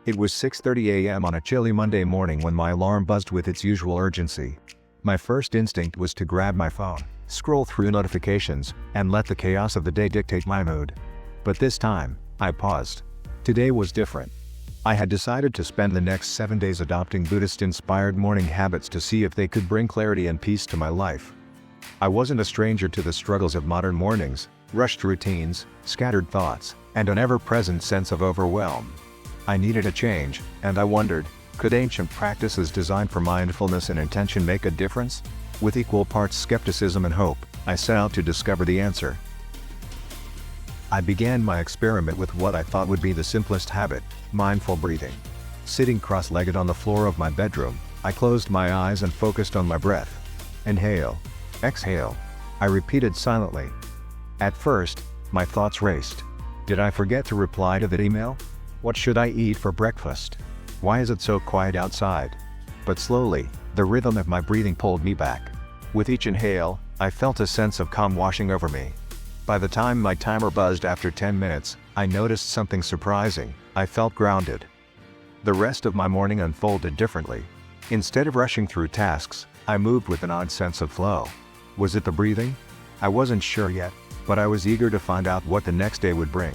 It was 6:30 a.m. on a chilly Monday morning when my alarm buzzed with its usual urgency. My first instinct was to grab my phone, scroll through notifications, and let the chaos of the day dictate my mood. But this time, I paused. Today was different. I had decided to spend the next 7 days adopting Buddhist-inspired morning habits to see if they could bring clarity and peace to my life. I wasn't a stranger to the struggles of modern mornings, rushed routines, scattered thoughts, and an ever-present sense of overwhelm. I needed a change, and I wondered, could ancient practices designed for mindfulness and intention make a difference? With equal parts skepticism and hope, I set out to discover the answer. I began my experiment with what I thought would be the simplest habit, mindful breathing. Sitting cross-legged on the floor of my bedroom, I closed my eyes and focused on my breath. Inhale. Exhale. I repeated silently. At first, my thoughts raced. Did I forget to reply to that email? What should I eat for breakfast? Why is it so quiet outside? But slowly, the rhythm of my breathing pulled me back. With each inhale, I felt a sense of calm washing over me. By the time my timer buzzed after 10 minutes, I noticed something surprising. I felt grounded. The rest of my morning unfolded differently. Instead of rushing through tasks, I moved with an odd sense of flow. Was it the breathing? I wasn't sure yet, but I was eager to find out what the next day would bring.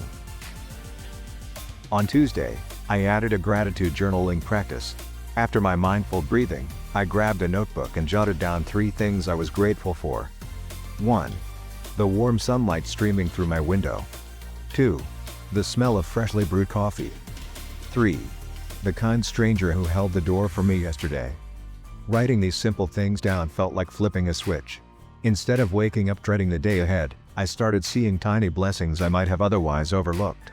On Tuesday, I added a gratitude journaling practice. After my mindful breathing, I grabbed a notebook and jotted down 3 things I was grateful for. 1. The warm sunlight streaming through my window. 2. The smell of freshly brewed coffee. 3. The kind stranger who held the door for me yesterday. Writing these simple things down felt like flipping a switch. Instead of waking up dreading the day ahead, I started seeing tiny blessings I might have otherwise overlooked.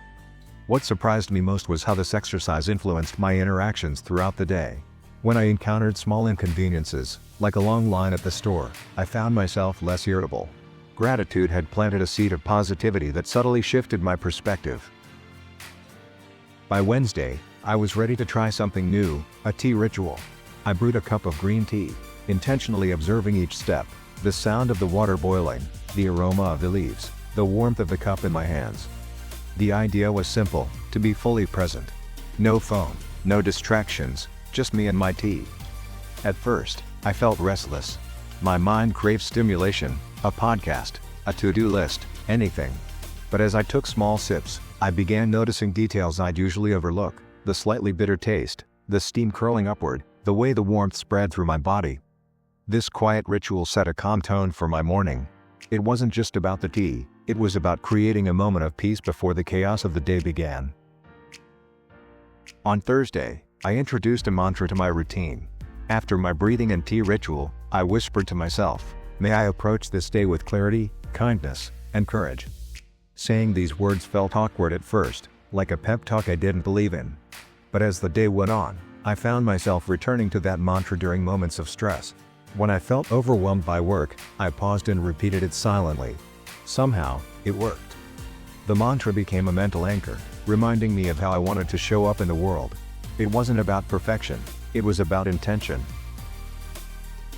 What surprised me most was how this exercise influenced my interactions throughout the day. When I encountered small inconveniences, like a long line at the store, I found myself less irritable. Gratitude had planted a seed of positivity that subtly shifted my perspective. By Wednesday, I was ready to try something new, a tea ritual. I brewed a cup of green tea, intentionally observing each step, the sound of the water boiling, the aroma of the leaves, the warmth of the cup in my hands. The idea was simple, to be fully present. No phone, no distractions, just me and my tea. At first, I felt restless. My mind craved stimulation, a podcast, a to-do list, anything. But as I took small sips, I began noticing details I'd usually overlook: the slightly bitter taste, the steam curling upward, the way the warmth spread through my body. This quiet ritual set a calm tone for my morning. It wasn't just about the tea, it was about creating a moment of peace before the chaos of the day began. On Thursday, I introduced a mantra to my routine. After my breathing and tea ritual, I whispered to myself, "May I approach this day with clarity, kindness, and courage." Saying these words felt awkward at first, like a pep talk I didn't believe in. But as the day went on, I found myself returning to that mantra during moments of stress. When I felt overwhelmed by work, I paused and repeated it silently. Somehow, it worked. The mantra became a mental anchor, reminding me of how I wanted to show up in the world. It wasn't about perfection, it was about intention.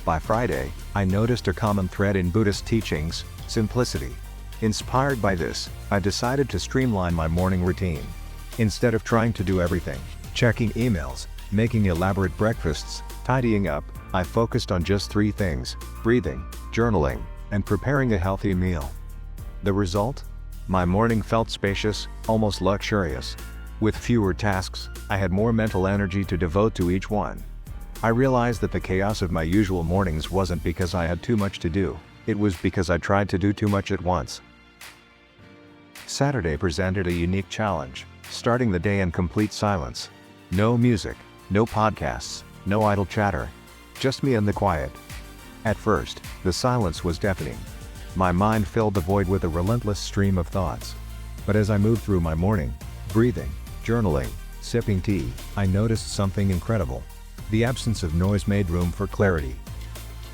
By Friday, I noticed a common thread in Buddhist teachings: simplicity. Inspired by this, I decided to streamline my morning routine. Instead of trying to do everything, checking emails, making elaborate breakfasts, tidying up, I focused on just 3 things: breathing, journaling, and preparing a healthy meal. The result? My morning felt spacious, almost luxurious. With fewer tasks, I had more mental energy to devote to each one. I realized that the chaos of my usual mornings wasn't because I had too much to do, it was because I tried to do too much at once. Saturday presented a unique challenge: starting the day in complete silence. No music, no podcasts, no idle chatter. Just me and the quiet. At first, the silence was deafening. My mind filled the void with a relentless stream of thoughts. But as I moved through my morning, breathing, journaling, sipping tea, I noticed something incredible. The absence of noise made room for clarity.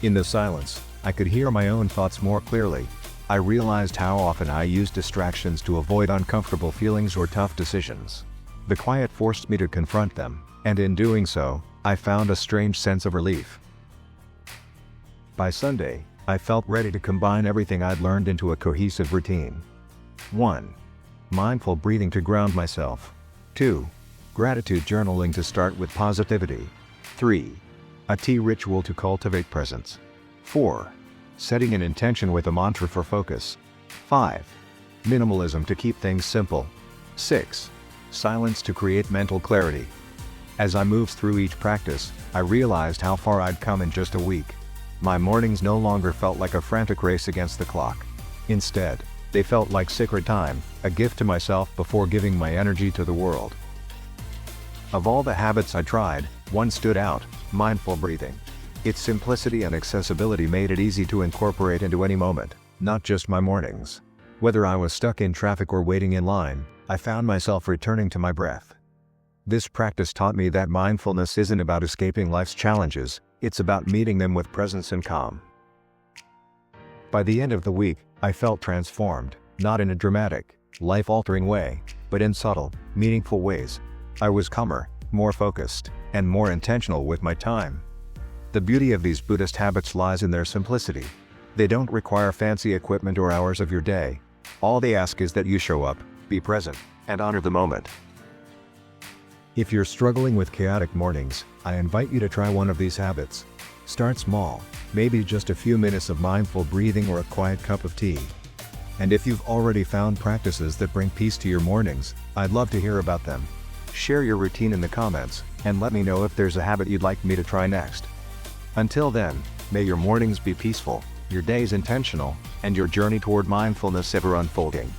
In the silence, I could hear my own thoughts more clearly. I realized how often I used distractions to avoid uncomfortable feelings or tough decisions. The quiet forced me to confront them, and in doing so, I found a strange sense of relief. By Sunday, I felt ready to combine everything I'd learned into a cohesive routine. 1. Mindful breathing to ground myself. 2. Gratitude journaling to start with positivity. 3. A tea ritual to cultivate presence. 4. Setting an intention with a mantra for focus. 5. Minimalism to keep things simple. 6. Silence to create mental clarity. As I moved through each practice, I realized how far I'd come in just a week. My mornings no longer felt like a frantic race against the clock. Instead, they felt like sacred time, a gift to myself before giving my energy to the world. Of all the habits I tried, one stood out: mindful breathing. Its simplicity and accessibility made it easy to incorporate into any moment, not just my mornings. Whether I was stuck in traffic or waiting in line, I found myself returning to my breath. This practice taught me that mindfulness isn't about escaping life's challenges, it's about meeting them with presence and calm. By the end of the week, I felt transformed, not in a dramatic, life-altering way, but in subtle, meaningful ways. I was calmer, more focused, and more intentional with my time. The beauty of these Buddhist habits lies in their simplicity. They don't require fancy equipment or hours of your day. All they ask is that you show up, be present, and honor the moment. If you're struggling with chaotic mornings, I invite you to try one of these habits. Start small, maybe just a few minutes of mindful breathing or a quiet cup of tea. And if you've already found practices that bring peace to your mornings, I'd love to hear about them. Share your routine in the comments, and let me know if there's a habit you'd like me to try next. Until then, may your mornings be peaceful, your days intentional, and your journey toward mindfulness ever unfolding.